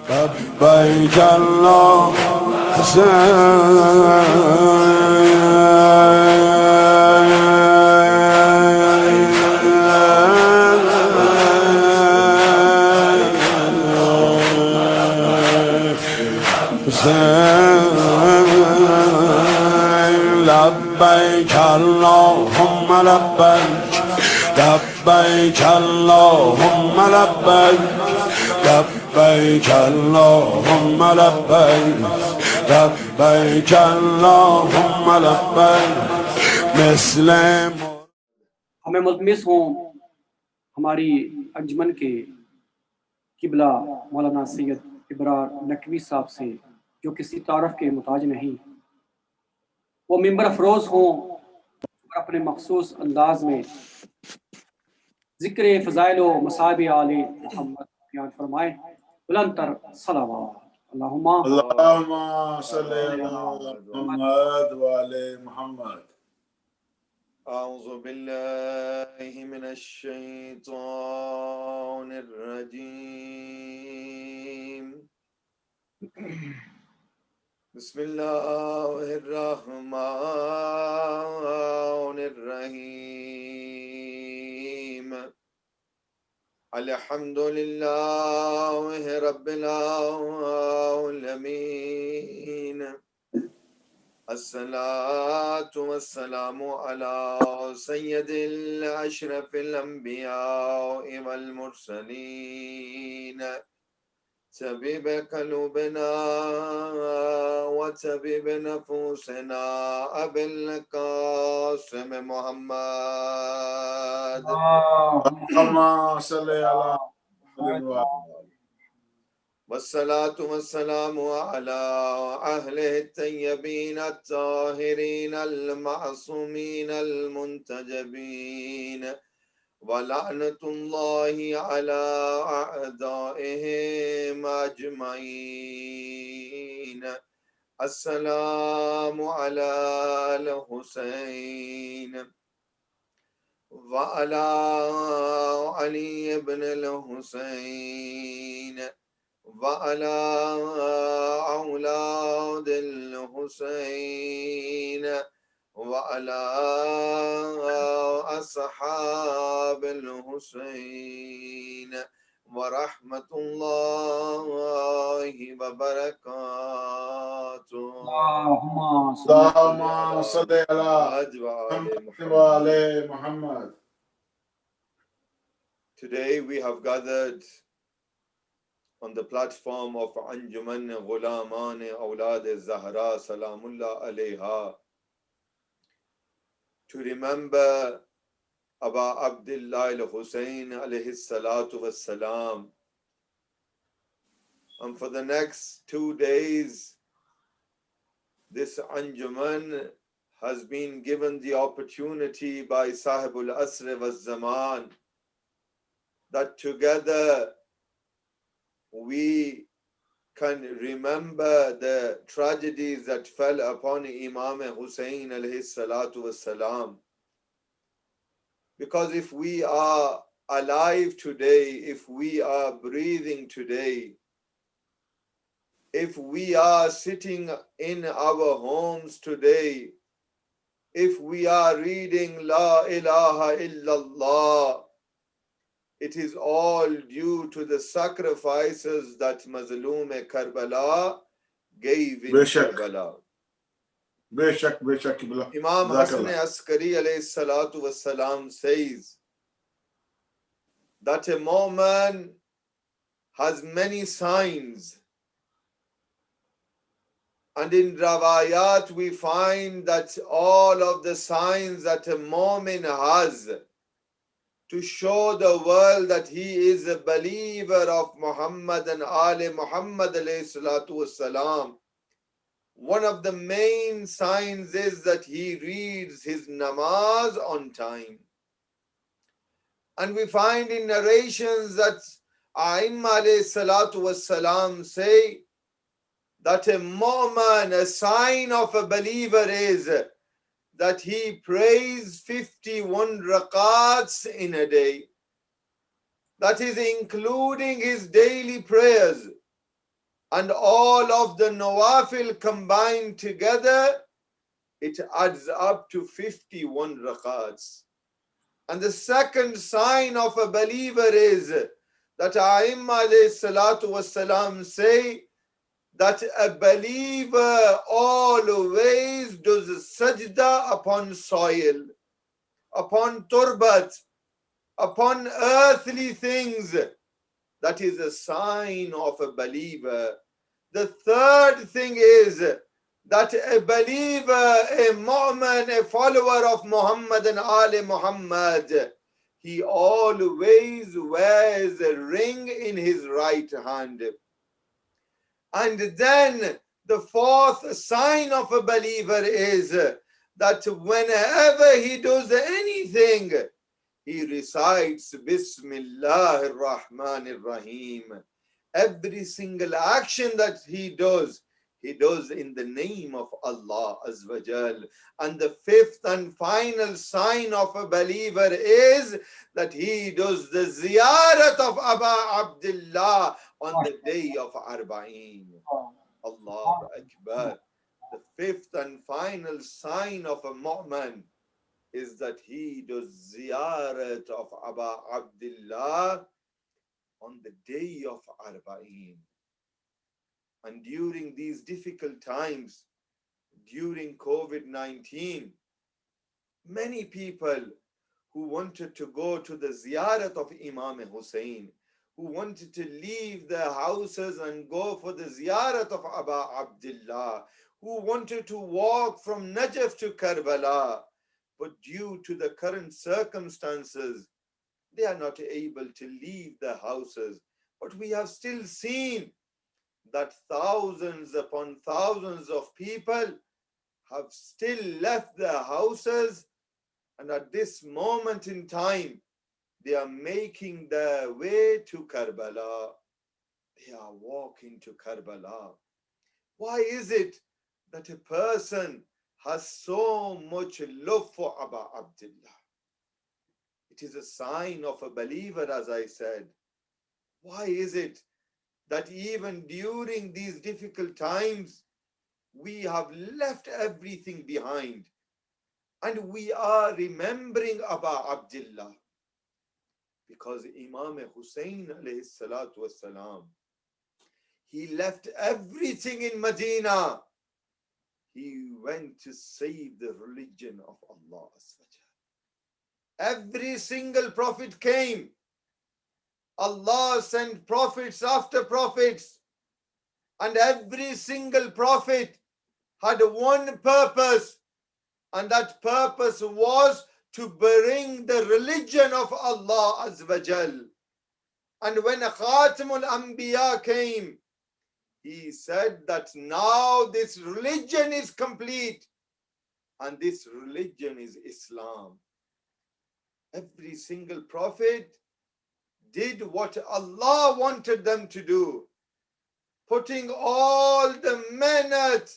لبيك اللهم لبيك اللهم لبيك لبيك اللهم لبيك لبيك اللهم لبيك لبيك اللهم لبيك مسلم. हमें मुल्तमिस हों हमारी अंजुमन के किबला मौलाना सैयद इबरार नकवी साहब से, जो किसी तारफ़ के मुताज नहीं, वो मिंबर अफरोज़ हों और अपने मखसूस अंदाज में ज़िक्र फ़ज़ाइल व मसाइब आले मोहम्मद बयान फरमाएं. बुलंदतर सलावत. अल्लाहुम्मा सल्ली अला मुहम्मद व आले Muhammad. أعوذ بالله من الشيطان الرجيم. بسم الله الرحمن الرحيم. الحمد لله رب العالمين. الصلاة والسلام على سيد الأشرف الأنبياء والمرسلين طبيب قلوبنا وطبيب نفوسنا أبي القاسم محمد. اللهم صل على محمد. والصلاة والسلام على أهله الطيبين الطاهرين المعصومين المنتجبين ولعنة الله على أعدائهم أجمعين. السلام على الحسين وعلى علي بن الحسين وعلى أولاد الحسين وعلى أصحاب الحسين ورحمة الله وبركاته. اللهم صل على محمد وعلى محمد. Today we have gathered on the platform of Anjuman Ghulaman Awlad Zahra Salamullah Alayha to remember Aba Abdullah al-Hussain alayhi salatu wassalam. And for the next 2 days, this Anjuman has been given the opportunity by Sahibul Asr wa Zaman that together we can remember the tragedies that fell upon Imam Hussain alayhi salatu wassalam. Because if we are alive today, if we are breathing today, if we are sitting in our homes today, if we are reading La ilaha illallah, it is all due to the sacrifices that Mazloom Karbala gave in Karbala. Imam Hassan Askari alayhi salatu wassalam says that a moment has many signs, and in Rawayat we find that all of the signs that a moment has to show the world that he is a believer of Muhammad and Ali Muhammad alayhi salatu wassalam. One of the main signs is that he reads his namaz on time. And we find in narrations that A'imma alayhi salatu wassalam say that a mu'min, a sign of a believer is that he prays 51 rakats in a day. That is including his daily prayers. and all of the nawafil combined together, it adds up to 51 rakats. And the second sign of a believer is that A'imma alayhi salatu wassalam say that a believer always does sajda upon soil, upon turbat, upon earthly things. That is a sign of a believer. The third thing is that a believer, a mu'min, a follower of Muhammad and Ali Muhammad, he always wears a ring in his right hand. And then the fourth sign of a believer is that whenever he does anything, he recites Bismillah ar-Rahman ar-Rahim. Every single action that he does in the name of Allah Azza wa Jal. And the fifth and final sign of a believer is that he does the ziyarat of Aba Abdullah on the day of Arbaeen. Allahu Akbar. The fifth and final sign of a mu'min is that he does ziyarat of Aba Abdullah on the day of Arbaeen. And during these difficult times, during COVID-19, many people who wanted to go to the ziyarat of Imam Hussain, who wanted to leave their houses and go for the ziyarat of Aba Abdullah, who wanted to walk from Najaf to Karbala, but due to the current circumstances, they are not able to leave their houses. But we have still seen that thousands upon thousands of people have still left their houses, and at this moment in time, they are making their way to Karbala. They are walking to Karbala. Why is it that a person has so much love for Aba Abdullah? It is a sign of a believer, as I said. Why is it that even during these difficult times, we have left everything behind and we are remembering Aba Abdullah? Because Imam Hussain alayhi salatu wassalam, he left everything in Medina. He went to save the religion of Allah. Every single prophet came. Allah sent prophets after prophets, and every single prophet had one purpose, and that purpose was to bring the religion of Allah Azza wa Jal. And when Khatamul Anbiya came, he said that now this religion is complete, and this religion is Islam. Every single prophet did what Allah wanted them to do, putting all the minute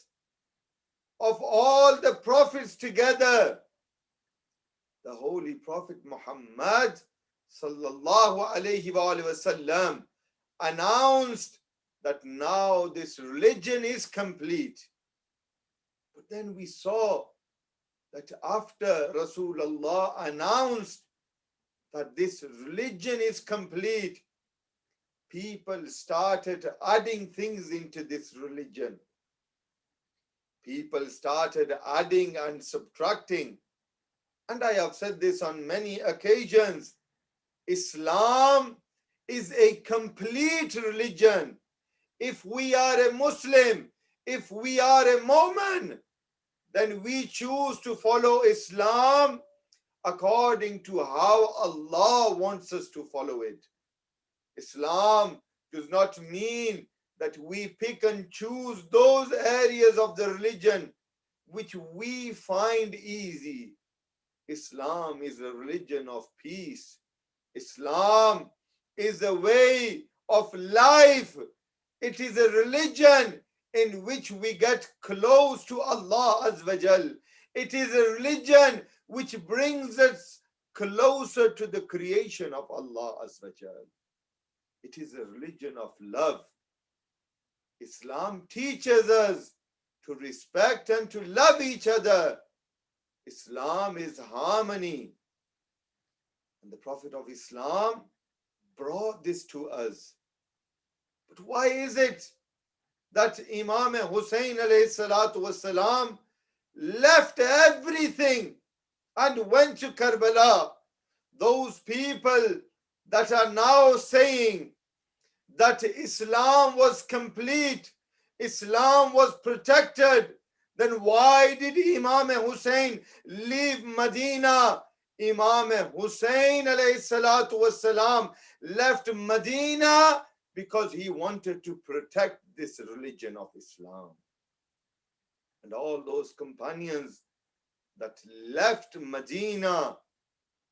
of all the prophets together. The Holy Prophet Muhammad sallallahu alayhi wa sallam announced that now this religion is complete. But then we saw that after Rasulullah announced that this religion is complete, people started adding things into this religion. People started adding and subtracting. And I have said this on many occasions. Islam is a complete religion. If we are a Muslim, if we are a Mu'min, then we choose to follow Islam according to how Allah wants us to follow it. Islam does not mean that we pick and choose those areas of the religion which we find easy. Islam is a religion of peace. Islam is a way of life. It is a religion in which we get close to Allah Azza wa Jal. It is a religion which brings us closer to the creation of Allah Azza wa Jal. It is a religion of love. Islam teaches us to respect and to love each other. Islam is harmony. And the Prophet of Islam brought this to us. But why is it that Imam Hussain alayhi salatu wasalam left everything and went to Karbala? Those people that are now saying that Islam was complete, Islam was protected, then why did Imam Hussain leave Medina? Imam Hussain alayhi salatu wasalam left Medina because he wanted to protect this religion of Islam. And all those companions that left Medina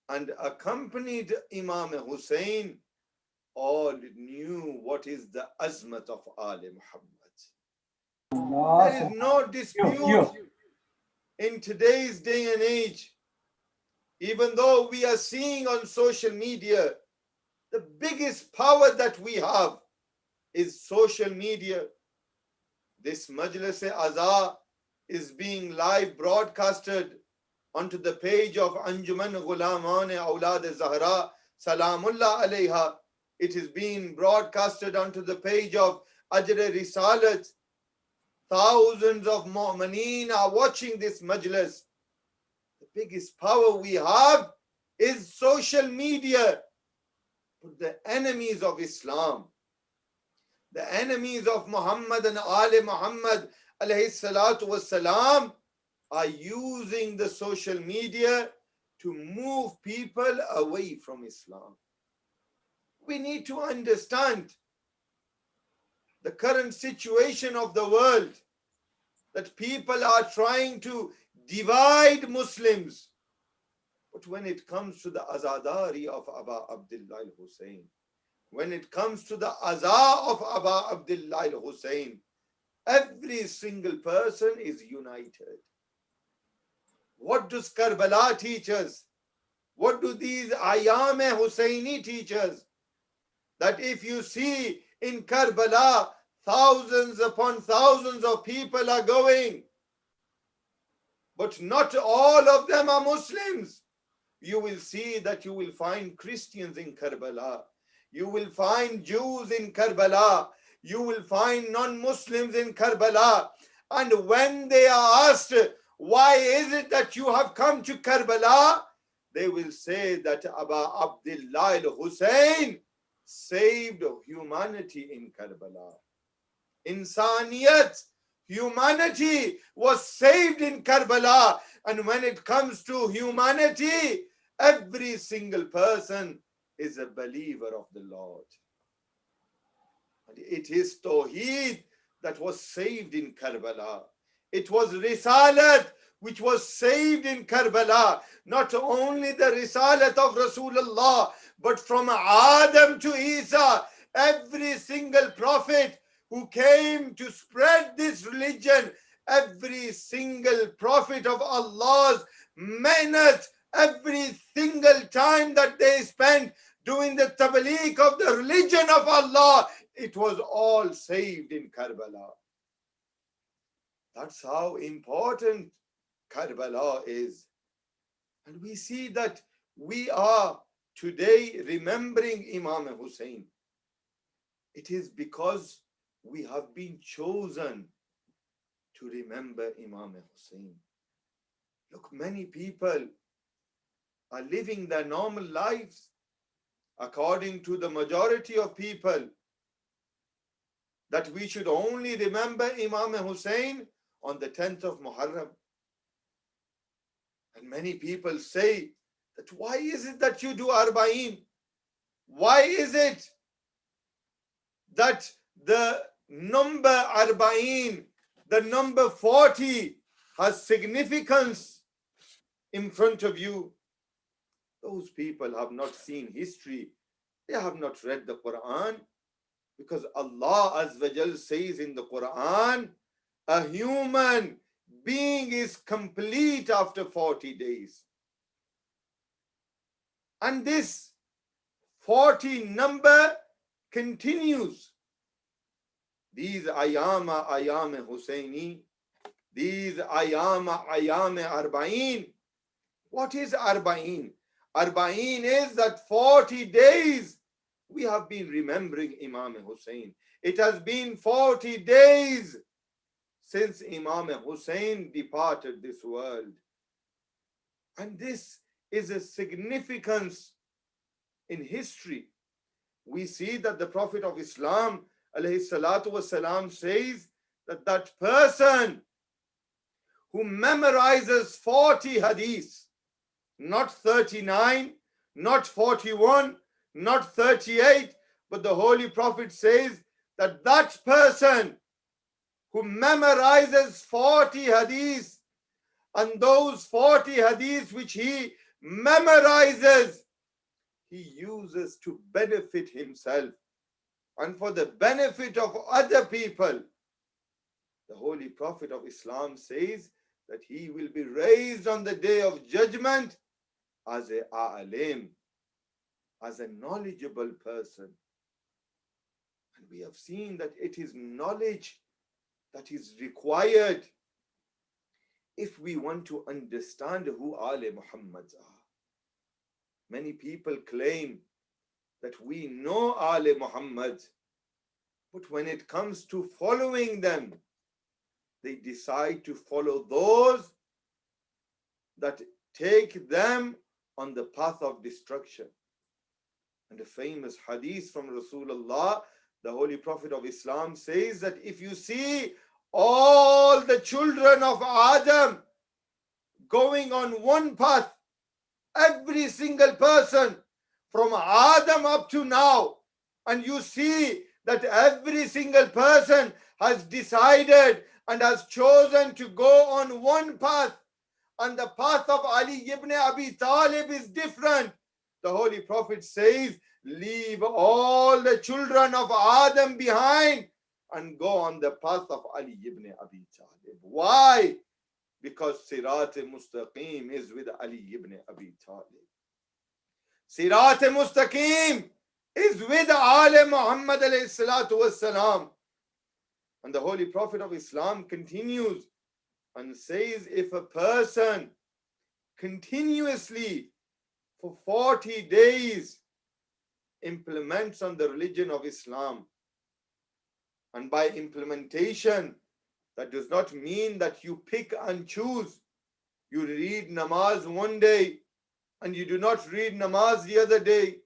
and accompanied Imam Hussain all knew what is the azmat of Ali Muhammad. There is no dispute in today's day and age. Even though we are seeing on social media, the biggest power that we have is social media. This Majlis-e-Arbaeen is being live broadcasted onto the page of Anjuman Ghulamane Aulad Zahra Salamullah Alayha. It is being broadcasted onto the page of Ajr Risalat. Thousands of mu'mineen are watching this majlis. The biggest power we have is social media. But the enemies of Islam, the enemies of Muhammad and Ali Muhammad alayhi salatu wasalam, are using the social media to move people away from Islam. We need to understand the current situation of the world, that people are trying to divide Muslims. But when it comes to the azadari of Aba Abdullah al-Hussein, when it comes to the azaa of Aba Abdullah al-Hussein, every single person is united. What does Karbala teach us? What do these Ayam Hussaini teach us? That if you see in Karbala, thousands upon thousands of people are going, but not all of them are Muslims. You will see that you will find Christians in Karbala. You will find Jews in Karbala. You will find non-Muslims in Karbala. And when they are asked, why is it that you have come to Karbala? They will say that Aba Abdullah al-Hussein saved humanity in Karbala. Insaniyat, humanity was saved in Karbala. And when it comes to humanity, every single person is a believer of the Lord. And it is Tawheed that was saved in Karbala. It was Risalat which was saved in Karbala. Not only the Risalat of Rasulullah, but from Adam to Isa, every single prophet who came to spread this religion, every single prophet of Allah's mehnat, every single time that they spent doing the tabligh of the religion of Allah, it was all saved in Karbala. That's how important Karbala is. And we see that we are today remembering Imam Hussain. It is because we have been chosen to remember Imam Hussain. Look, many people are living their normal lives according to the majority of people, that we should only remember Imam Hussain on the 10th of Muharram. And many people say that why is it that you do Arbaeen? Why is it that the number Arbaeen, the number 40, has significance in front of you? Those people have not seen history. They have not read the Quran. Because Allah Azza wa Jal says in the Quran, a human being is complete after 40 days. And this 40 number continues. these ayam Hussaini, these ayam Arbaeen. What is Arbaeen? Arbaeen is that 40 days we have been remembering Imam Hussain. It has been 40 days since Imam Hussain departed this world. And this is a significance in history. We see that the Prophet of Islam alayhi salatu wasalam says that that person who memorizes 40 hadiths, not 39, not 41, not 38, but the Holy Prophet says that that person who memorizes 40 hadiths, and those 40 hadiths which he memorizes, he uses to benefit himself and for the benefit of other people. The Holy Prophet of Islam says that he will be raised on the day of judgment as a alim, as a knowledgeable person. And we have seen that it is knowledge that is required if we want to understand who Ali Muhammads are. Many people claim that we know Ali Muhammad, but when it comes to following them, they decide to follow those that take them on the path of destruction. And a famous hadith from Rasulullah, the Holy Prophet of Islam, says that if you see all the children of Adam going on one path, every single person from Adam up to now, and you see that every single person has decided and has chosen to go on one path, and the path of Ali ibn Abi Talib is different. The Holy Prophet says, leave all the children of Adam behind and go on the path of Ali ibn Abi Talib. Why? Because Sirat-e-Mustaqim is with Ali ibn Abi Talib. Sirat-e-Mustaqim is with Ali Muhammad alayhi salatu wassalam. And the Holy Prophet of Islam continues and says, if a person continuously for 40 days implements on the religion of Islam, and by implementation, that does not mean that you pick and choose. You read namaz one day and you do not read namaz the other day.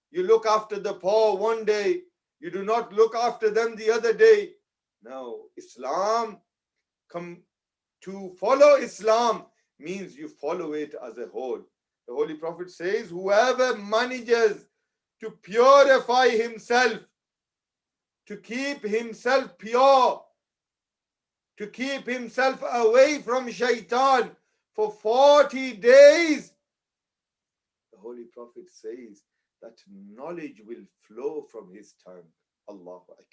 You look after the poor one day, you do not look after them the other day. No, Islam, to follow Islam means you follow it as a whole. The Holy Prophet says, whoever manages to purify himself, to keep himself pure, to keep himself away from shaitan for 40 days, the Holy Prophet says that knowledge will flow from his tongue. Allahu Akbar.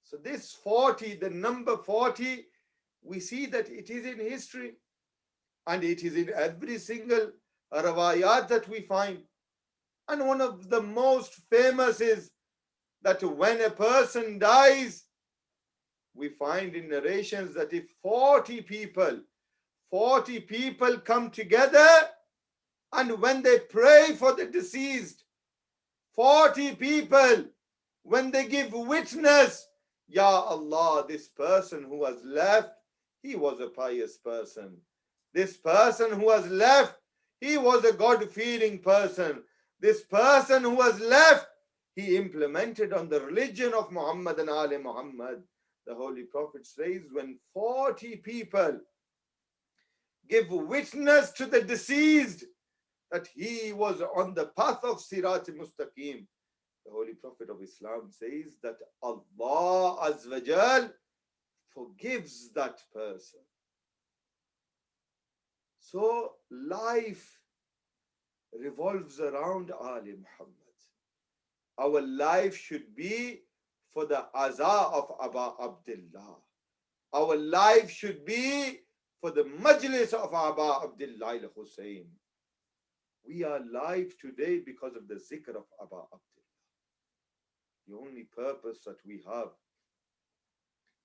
So this 40, the number 40, we see that it is in history and it is in every single rawayat that we find. And one of the most famous is that when a person dies, we find in narrations that if 40 people come together, and when they pray for the deceased, 40 people, when they give witness, Ya Allah, this person who has left, he was a pious person. This person who has left, he was a God-fearing person. This person who has left, he implemented on the religion of Muhammad and Ali Muhammad. The Holy Prophet says, when 40 people give witness to the deceased that he was on the path of Sirat-e-Mustaqim, the Holy Prophet of Islam says that Allah Azza wa Jal forgives that person. So life revolves around Ali Muhammad. Our life should be for the Aza of Aba Abdullah. Our life should be for the Majlis of Aba Abdullah al-Hussain. We are alive today because of the zikr of Aba Abdullah. The only purpose that we have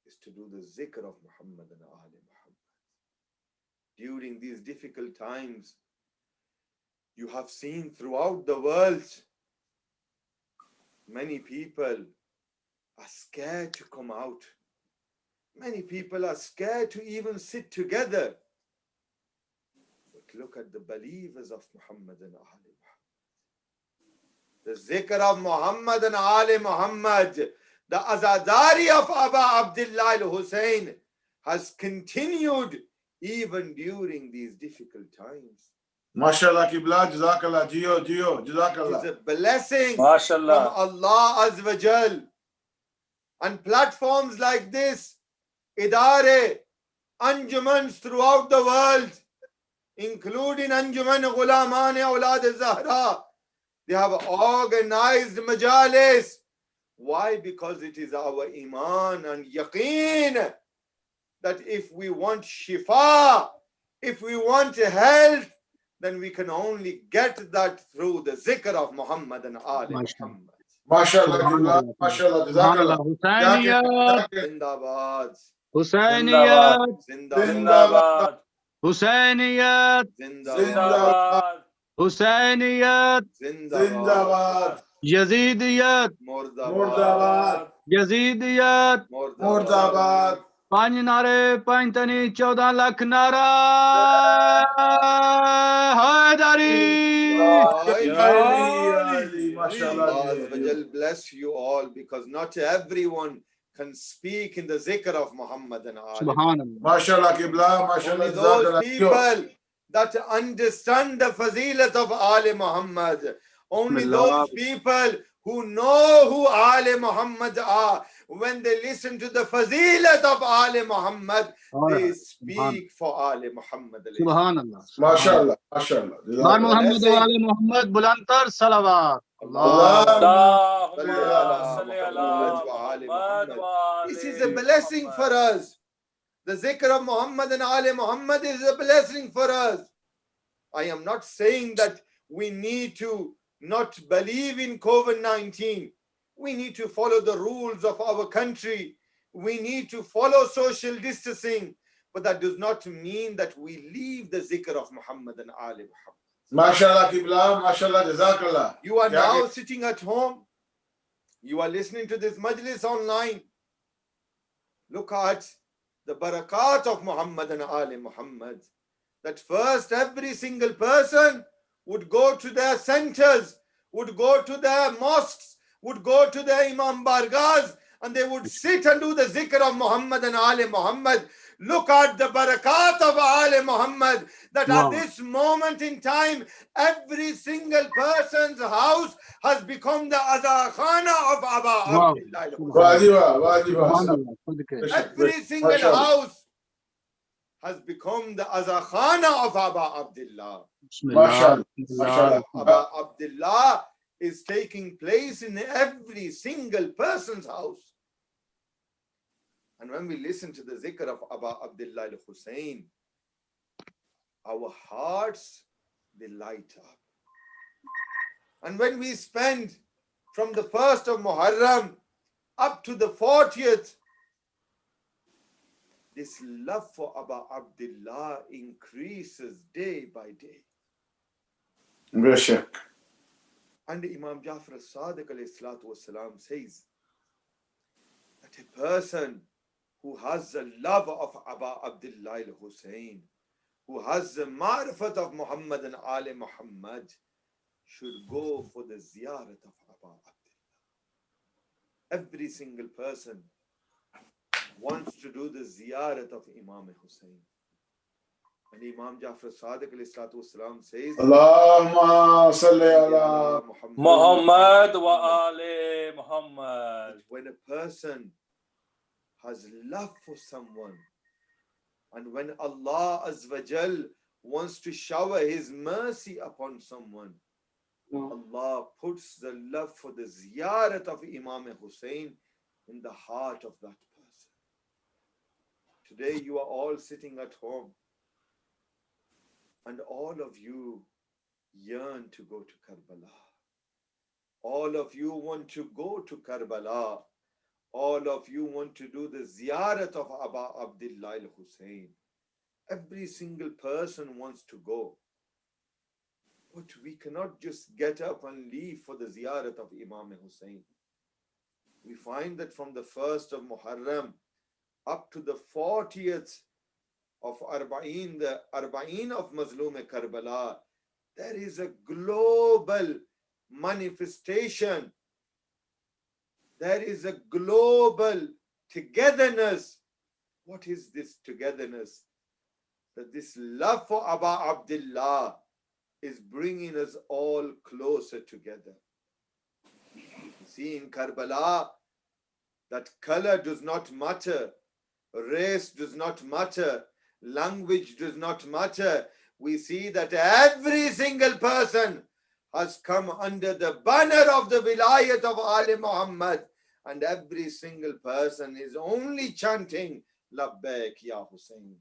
is to do the zikr of Muhammad and Ahl Muhammad. During these difficult times, you have seen throughout the world, many people are scared to come out. Many people are scared to even sit together. But look at the believers of Muhammad and Ahl Muhammad. The zikr of Muhammad and Ahl Muhammad, the azadari of Aba Abdullah al-Hussain has continued even during these difficult times. MashaAllah, Qibla, Jazakallah, Jio, It is Jazakallah. a blessing MashaAllah. from Allah Azza wa Jal. And platforms like this, idare, anjumans throughout the world, including Anjuman Ghulamane Awlad Zahra, they have organized majalis. Why? Because it is our iman and yaqeen that if we want shifa, if we want health, then we can only get that through the zikr of Muhammad and Ali Muhammad. MashaAllah, Qibla, MashaAllah, Jazakallah. Hussainiyat, Zindabad. Hussainiyat, Zindabad. Hussainiyat, Zindabad. Hussainiyat, Zindabad. Yazidiyat, Murdabad. Yazidiyat, Murdabad. Panj nare, panj tani, 14 lakh nara, Haidari. Ali, Allah MashaAllah. Azza wa Jal bless you all, because not everyone can speak in the zikr of Muhammad and Ali. Subhanallah. MashaAllah, Qibla, Only MashaAllah, those Jazakallah. people that understand the fazilat of Ali Muhammad, only those people who know who Ali Muhammad are, when they listen to the fazilat of Ali Muhammad, they speak for Ali Muhammad. Subhanallah. MashaAllah, MashaAllah. Bar Jazakallah. Muhammad wa Ali Muhammad bulantar salawat. Allah. This is a blessing for us. The zikr of Muhammad and Ali Muhammad is a blessing for us. I am not saying that we need to not believe in COVID-19. We need to follow the rules of our country. We need to follow social distancing. But that does not mean that we leave the zikr of Muhammad and Ali Muhammad. MashaAllah, Qibla, MashaAllah, Jazakallah. You are now sitting at home. You are listening to this majlis online. Look at the barakat of Muhammad and Ali Muhammad. That first every single person would go to their centers, would go to their mosques, would go to their Imam Bargahs, and they would sit and do the zikr of Muhammad and Ali Muhammad. Look at the barakat of Ali Muhammad, that at this moment in time, every single person's house has become the Azakhana of Aba Abdullah. Wajiba. Every single house has become the Azakhana of Aba Abdullah. MashaAllah. Aba Abdullah is taking place in every single person's house. And when we listen to the zikr of Aba Abdullah al-Hussain, our hearts, they light up. And when we spend from the 1st of Muharram up to the 40th, this love for Aba Abdullah increases day by day. And Imam Jafar al-Sadiq alayhi says that a person who has the love of Aba Abdullah al-Hussain, who has the ma'rifat of Muhammad and Ali Muhammad, should go for the ziyarat of Aba Abdullah. Every single person wants to do the ziyarat of Imam Hussain. And Imam Jafar Sadiq says, Allahumma salli ala Muhammad wa Ali Muhammad. When a person has love for someone, and when Allah Azza wa Jal wants to shower His mercy upon someone, Allah puts the love for the ziyarat of Imam Hussain in the heart of that person. Today you are all sitting at home, and all of you yearn to go to Karbala. All of you want to go to Karbala. all of you want to do the ziyarat of Aba Abdullah al-Hussain. Every single person wants to go. But we cannot just get up and leave for the ziyarat of Imam Hussain. We find that from the 1st of Muharram up to the 40th of Arbaeen, the Arbaeen of Mazloom Karbala, there is a global manifestation. There is a global togetherness. What is this togetherness? That this love for Aba Abdullah is bringing us all closer together. You see in Karbala that color does not matter, race does not matter, language does not matter. We see that every single person has come under the banner of the wilayat of Ali Muhammad, and every single person is only chanting Labbaik Ya Hussain.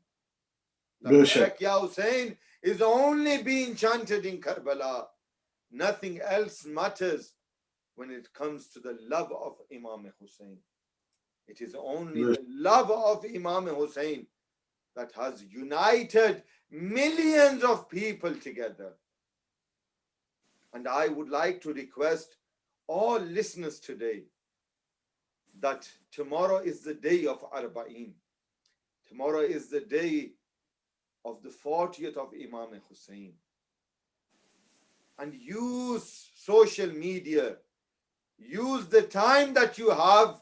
Labbaik Ya Hussain is only being chanted in Karbala. Nothing else matters when it comes to the love of Imam Hussain. It is only the love of Imam Hussain that has united millions of people together. And I would like to request all listeners today that tomorrow is the day of Arbaeen. Tomorrow is the day of the 40th of Imam Hussain. And use social media. Use the time that you have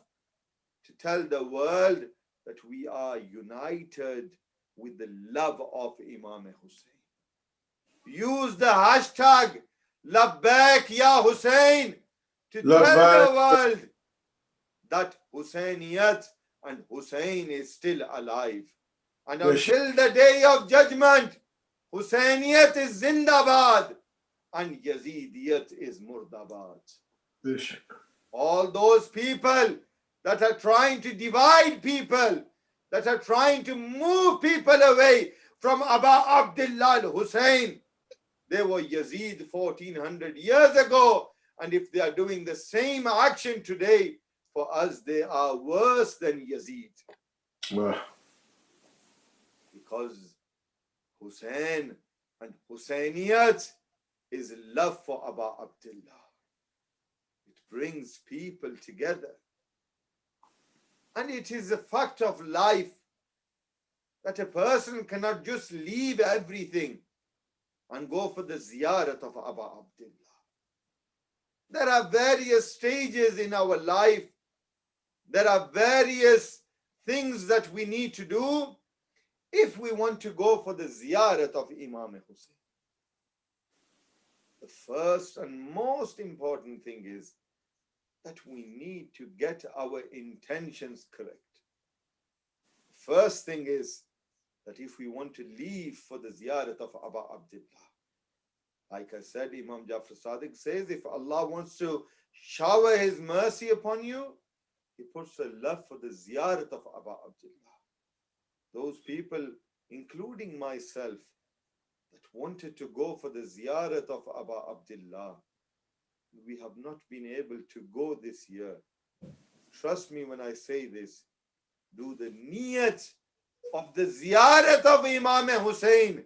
to tell the world that we are united with the love of Imam Hussain. Use the hashtag Labbaik Ya Hussain to tell the world that Hussainiyat and Hussain is still alive. And until the day of judgment, Hussainiyat is Zindabad and Yazidiyat is Murdabad. All those people that are trying to divide people, that are trying to move people away from Aba Abdullah al-Hussain, they were Yazid 1400 years ago, and if they are doing the same action today, for us they are worse than Yazid. Wow. Because Hussain and Hussainiyat is love for Aba Abdullah. It brings people together. And it is a fact of life that a person cannot just leave everything and go for the ziyarat of Aba Abdullah. There are various stages in our life. There are various things that we need to do if we want to go for the ziyarat of Imam Hussain. The first and most important thing is that we need to get our intentions correct. First thing is that if we want to leave for the ziyarat of Aba Abdullah, like I said, Imam Jafar Sadiq says, if Allah wants to shower His mercy upon you, He puts a love for the ziyarat of Aba Abdullah. Those people, including myself, that wanted to go for the ziyarat of Aba Abdullah, we have not been able to go this year. Trust me when I say this. Do the niyat of the ziyarat of Imam Hussain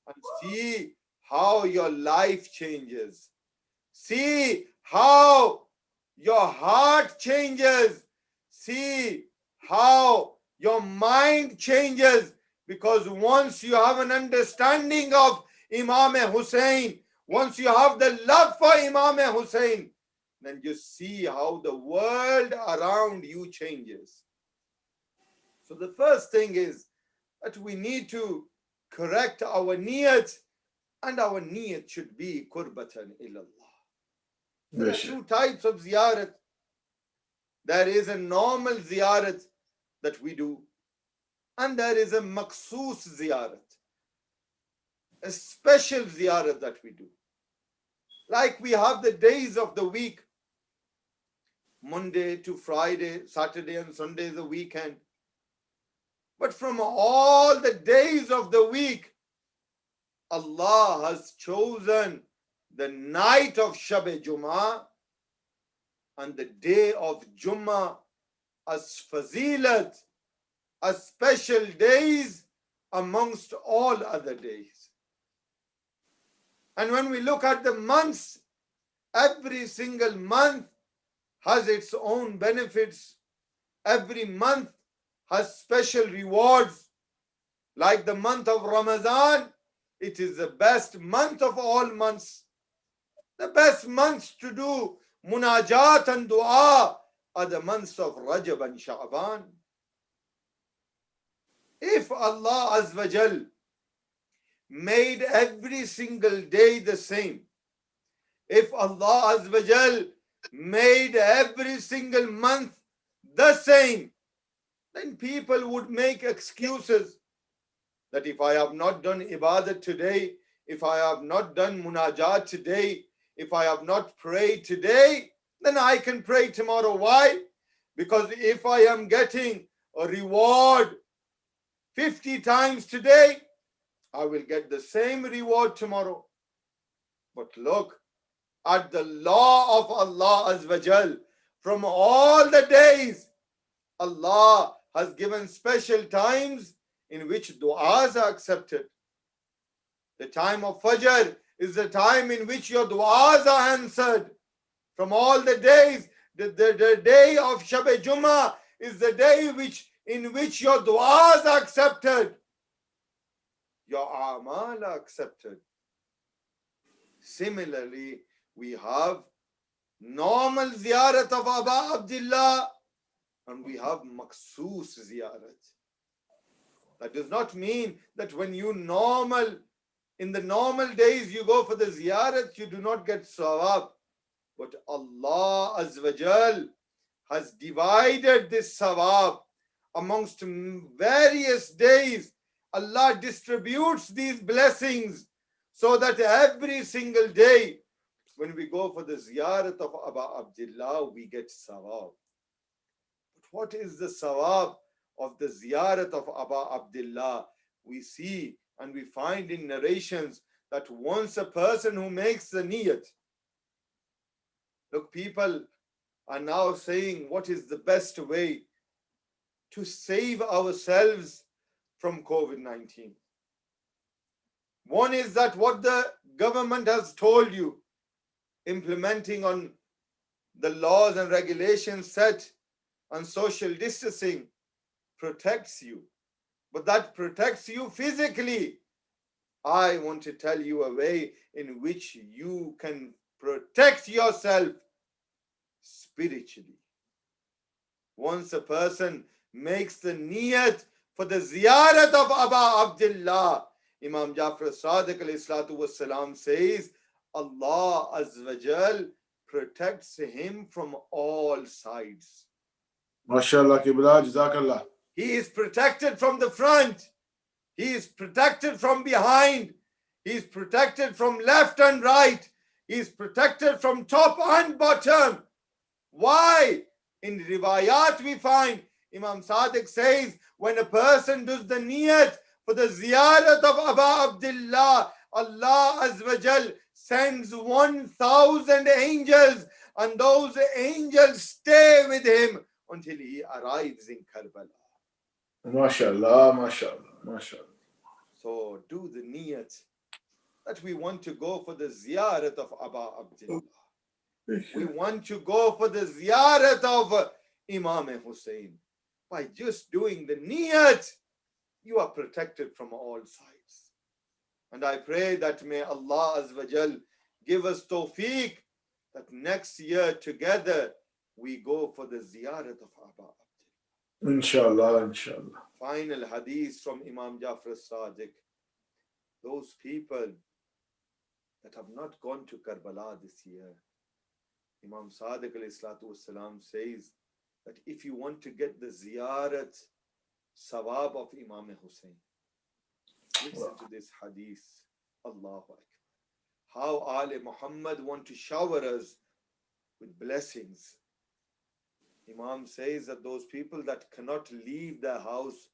and see how your life changes. See how your heart changes. See how your mind changes. Because once you have an understanding of Imam Hussain, once you have the love for Imam Hussain, then you see how the world around you changes. So the first thing is that we need to correct our niyat, and our niyat should be qurbatan ilallah. There are two types of ziyarat. There is a normal ziyarat that we do, and there is a makhsus ziyarat, a special ziyarat that we do. Like we have the days of the week, Monday to Friday, Saturday and Sunday is the weekend. But from all the days of the week, Allah has chosen the night of Shab-e Jummah and the day of Jummah as fazilat, as special days amongst all other days. And when we look at the months, every single month has its own benefits. Every month has special rewards. Like the month of Ramadan, it is the best month of all months. The best months to do munajat and dua are the months of Rajab and Sha'ban. If Allah Azza wa Jal made every single day the same, if Allah Azza wa Jal made every single month the same, then people would make excuses that if I have not done ibadat today, if I have not done munajat today, if I have not prayed today, then I can pray tomorrow. Why? Because if I am getting a reward 50 times today, I will get the same reward tomorrow. But look at the law of Allah Azza wa Jal. From all the days, Allah has given special times in which du'as are accepted. The time of Fajr is the time in which your du'as are answered. From all the days, the day of Shab-e Jummah is the day in which your du'as are accepted. Your a'mal are accepted. Similarly, we have normal ziyarat of Aba Abdullah and we have maksoos ziyarat. That does not mean that when in the normal days you go for the ziyarat, you do not get sawab. But Allah Azza wa Jal has divided this sawab amongst various days. Allah distributes these blessings so that every single day when we go for the ziyarat of Aba Abdullah, we get sawab. But what is the sawab of the ziyarat of Aba Abdullah? We see and we find in narrations that once a person who makes the niyat, look, people are now saying what is the best way to save ourselves from COVID-19. One is that what the government has told you, implementing on the laws and regulations set on social distancing, protects you. But that protects you physically. I want to tell you a way in which you can protect yourself spiritually. Once a person makes the niyat for the ziyarat of Aba Abdullah, Imam Jafar Sadiq alayhi salatu wassalam says, Allah Azza wa Jal protects him from all sides. MashaAllah, Qibla, Jazakallah. He is protected from the front. He is protected from behind. He is protected from left and right. He is protected from top and bottom. Why? In riwayat we find, Imam Sadiq says, when a person does the niyat for the ziyarat of Aba Abdullah, Allah Azza wa Jal sends 1,000 angels, and those angels stay with him until he arrives in Karbala. MashaAllah, MashaAllah, MashaAllah. So do the niyat that we want to go for the ziyarat of Aba Abdullah. We want to go for the ziyarat of Imam Hussain. By just doing the niyat, you are protected from all sides. And I pray that may Allah Azza wa Jal give us tawfiq that next year together we go for the ziyarat of Aba Abdullah. Inshallah, Inshallah. Final hadith from Imam Jafar Sadiq. Those people that have not gone to Karbala this year, Imam Sadiq alayhi salatu wassalam says that if you want to get the ziyarat sawab of Imam Hussain, listen to this hadith. Allahu Akbar. How Ali Muhammad want to shower us with blessings. Imam says that those people that cannot leave their house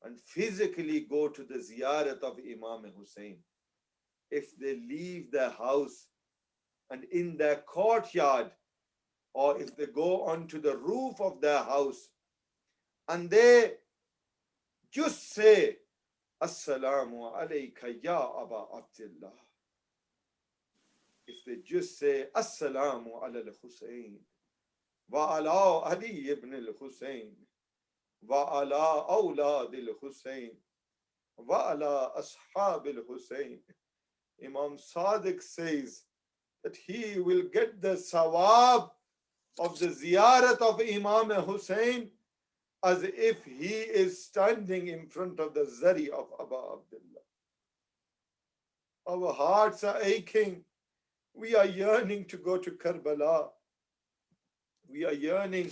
and physically go to the ziyarat of Imam Hussain, if they leave their house and in their courtyard or if they go onto the roof of their house and they just say, Assalamu alayka ya Aba Abdullah. If they just say, Assalamu ala al-Hussain, wa ala Ali ibn al-Hussain, wa ala awlad al-Hussain, wa ala ashab al-Hussain. Imam Sadiq says that he will get the sawab of the ziyarat of Imam Hussain as if he is standing in front of the zari of Aba Abdullah. Our hearts are aching. We are yearning to go to Karbala. We are yearning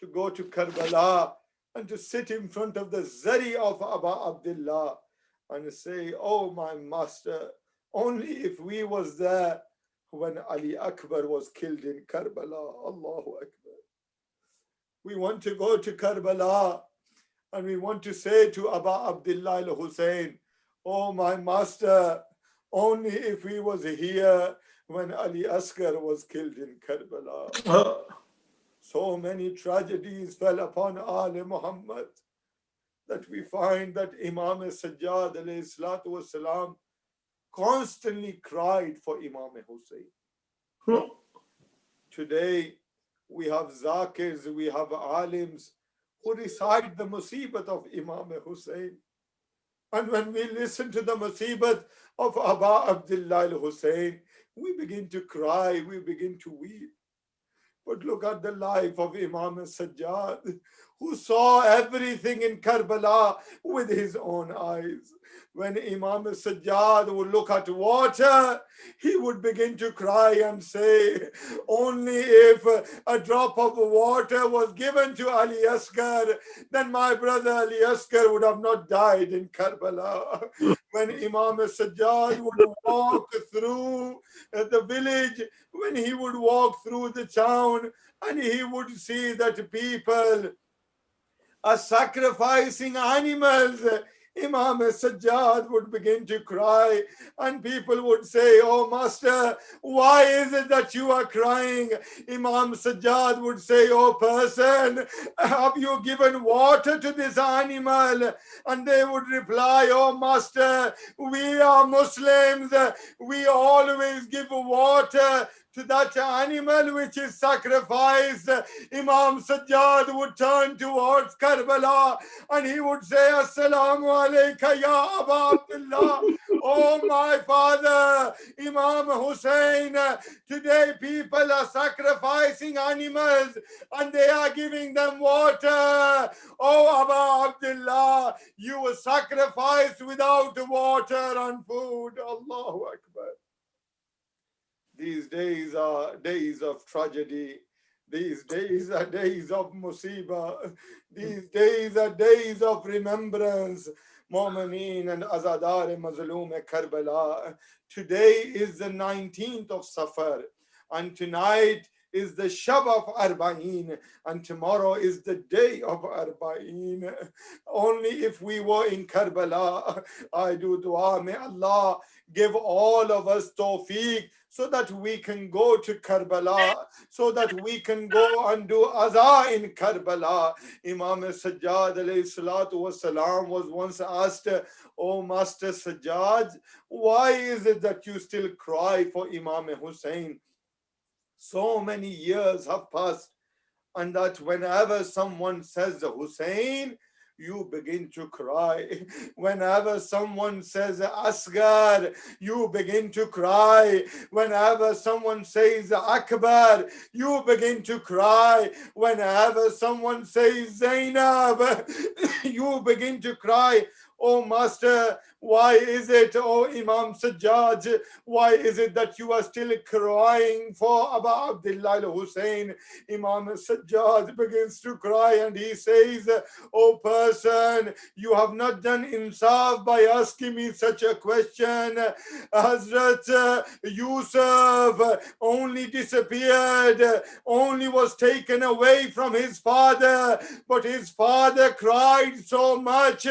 to go to Karbala and to sit in front of the zari of Aba Abdullah and say, oh my master, only if we was there when Ali Akbar was killed in Karbala. Allahu Akbar. We want to go to Karbala and we want to say to Aba Abdullah al-Hussain, oh my master, only if we was here when Ali Asghar was killed in Karbala. So many tragedies fell upon Ali Muhammad that we find that Imam Sajjad alayhi salatu wasalam constantly cried for Imam Hussain. Today, we have zakirs, we have alims who recite the musibat of Imam Hussain. And when we listen to the musibat of Aba Abdullah al-Hussain, we begin to cry, we begin to weep. But look at the life of Imam Sajjad, who saw everything in Karbala with his own eyes. When Imam Sajjad would look at water, he would begin to cry and say, only if a drop of water was given to Ali Asghar, then my brother Ali Asghar would have not died in Karbala. When Imam Sajjad would walk through the village, when he would walk through the town, and he would see that people are sacrificing animals, Imam Sajjad would begin to cry and people would say, oh master, why is it that you are crying? Imam Sajjad would say, oh person, have you given water to this animal? And they would reply, oh master, we are Muslims, we always give water to that animal which is sacrificed. Imam Sajjad would turn towards Karbala and he would say, Assalamu alayka ya Aba Abdullah. Oh my father, Imam Hussain, today people are sacrificing animals and they are giving them water. Oh Aba Abdullah, you were sacrificed without water and food. Allahu Akbar. These days are days of tragedy. These days are days of musibah. These days are days of remembrance. Mu'mineen and Azadar Mazloom Karbala. Today is the 19th of Safar, and tonight is the Shab of Arbaeen, and tomorrow is the day of Arbaeen. Only if we were in Karbala, I do dua, may Allah give all of us tawfiq so that we can go to Karbala, so that we can go and do Aza in Karbala. Imam Sajjad alayhi salatu wasalam was once asked, oh Master Sajjad, why is it that you still cry for Imam Hussain? So many years have passed, and that whenever someone says Hussain, you begin to cry. Whenever someone says Asghar, you begin to cry. Whenever someone says Akbar, you begin to cry. Whenever someone says Zainab, you begin to cry. Oh Master, why is it, oh Imam Sajjad, why is it that you are still crying for Aba Abdullah al-Hussain? Imam Sajjad begins to cry and he says, oh person, you have not done insaf by asking me such a question. Hazrat Yusuf only disappeared, only was taken away from his father, but his father cried so much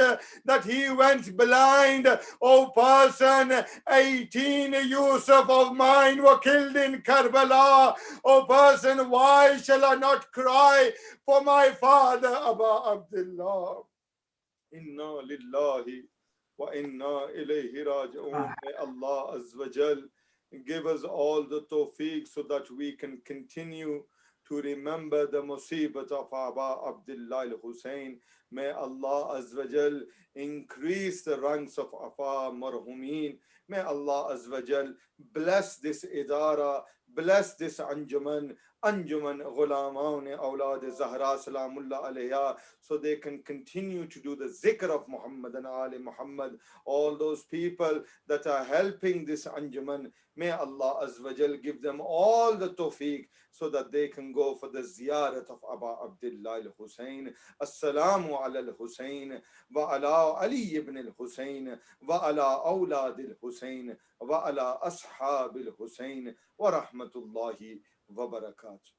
that he he went blind. Oh person, 18 Yusuf of mine were killed in Karbala. Oh person, why shall I not cry for my father, Aba Abdullah? Inna lillahi wa inna ilayhi raji'un. May Allah Azza wa Jal give us all the tawfiq so that we can continue to remember the musibat of Aba Abdullah al-Hussain. May Allah Azza wa Jal increase the ranks of Afa Marhumin. May Allah Azza wa Jal bless this idara, bless this Anjuman Ghulaman Awlad Zahra Salamullah Alayha, so they can continue to do the zikr of Muhammad and Ali Muhammad. All those people that are helping this Anjuman, may Allah Azza wa Jal give them all the tawfiq so that they can go for the ziyarat of Aba Abdullah al-Hussain. Assalamu ala al-Hussain wa ala Ali ibn al-Hussain wa ala awlad al-Hussain wa ala ashab al-Hussain wa rahmatullahi wa barakatuh.